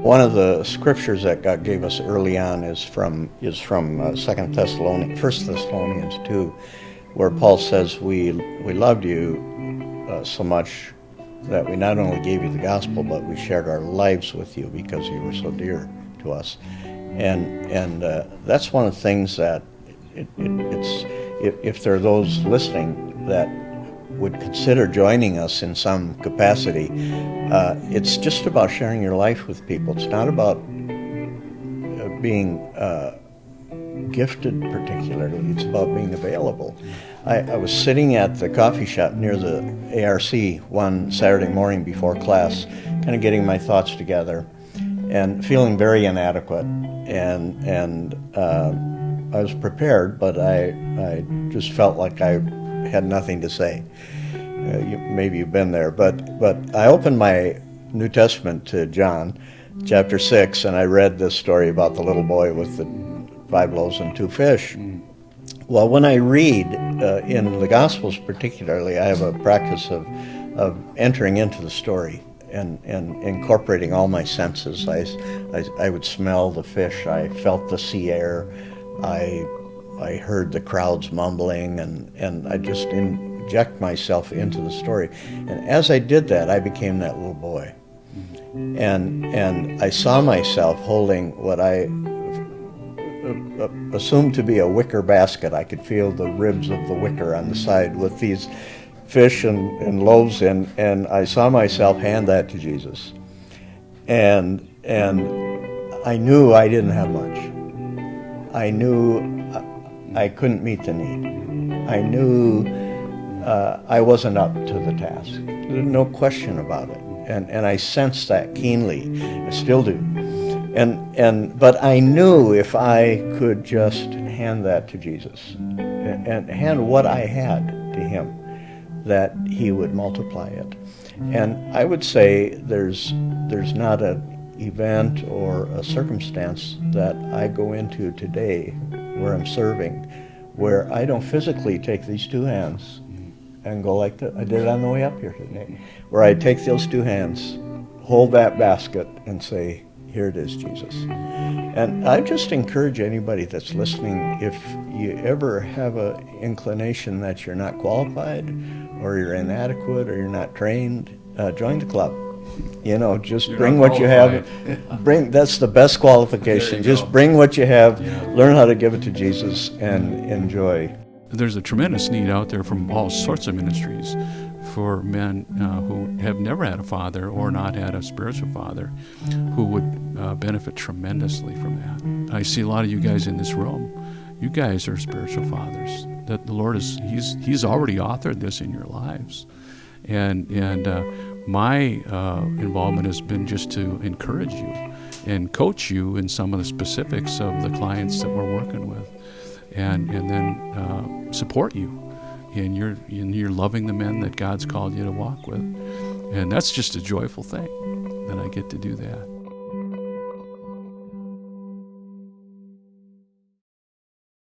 One of the scriptures that God gave us early on is from 1 Thessalonians 2, where Paul says, we loved you so much that we not only gave you the gospel, but we shared our lives with you because you were so dear to us. And that's one of the things that if there are those listening that would consider joining us in some capacity, it's just about sharing your life with people. It's not about being gifted particularly. It's about being available. I was sitting at the coffee shop near the ARC one Saturday morning before class, kind of getting my thoughts together and feeling very inadequate. And I was prepared, but I just felt like I had nothing to say. Maybe you've been there, but I opened my New Testament to John chapter 6, and I read this story about the little boy with the 5 loaves and 2 fish. Well, when I read in the Gospels particularly, I have a practice of entering into the story and incorporating all my senses. I would smell the fish, I felt the sea air, I heard the crowds mumbling, and I just inject myself into the story. And as I did that, I became that little boy. And I saw myself holding what I assumed to be a wicker basket. I could feel the ribs of the wicker on the side with these fish and loaves in, and I saw myself hand that to Jesus. And I knew I didn't have much. I knew I couldn't meet the need. I knew I wasn't up to the task. There's no question about it. And I sensed that keenly. I still do. But I knew if I could just hand that to Jesus and hand what I had to him, that he would multiply it. And I would say there's not an event or a circumstance that I go into today where I'm serving where I don't physically take these 2 hands and go like that. I did it on the way up here today, where I take those 2 hands, hold that basket, and say, here it is, Jesus. And I just encourage anybody that's listening, if you ever have an inclination that you're not qualified, or you're inadequate, or you're not trained, join the club. Just bring what you have. That's the best qualification. Just bring what you have, learn how to give it to Jesus, and enjoy. There's a tremendous need out there from all sorts of ministries for men who have never had a father or not had a spiritual father who would benefit tremendously from that. I see a lot of you guys in this room. You guys are spiritual fathers. That the Lord He's already authored this in your lives. And my involvement has been just to encourage you and coach you in some of the specifics of the clients that we're working with, and then support you in your loving the men that God's called you to walk with. And that's just a joyful thing that I get to do that.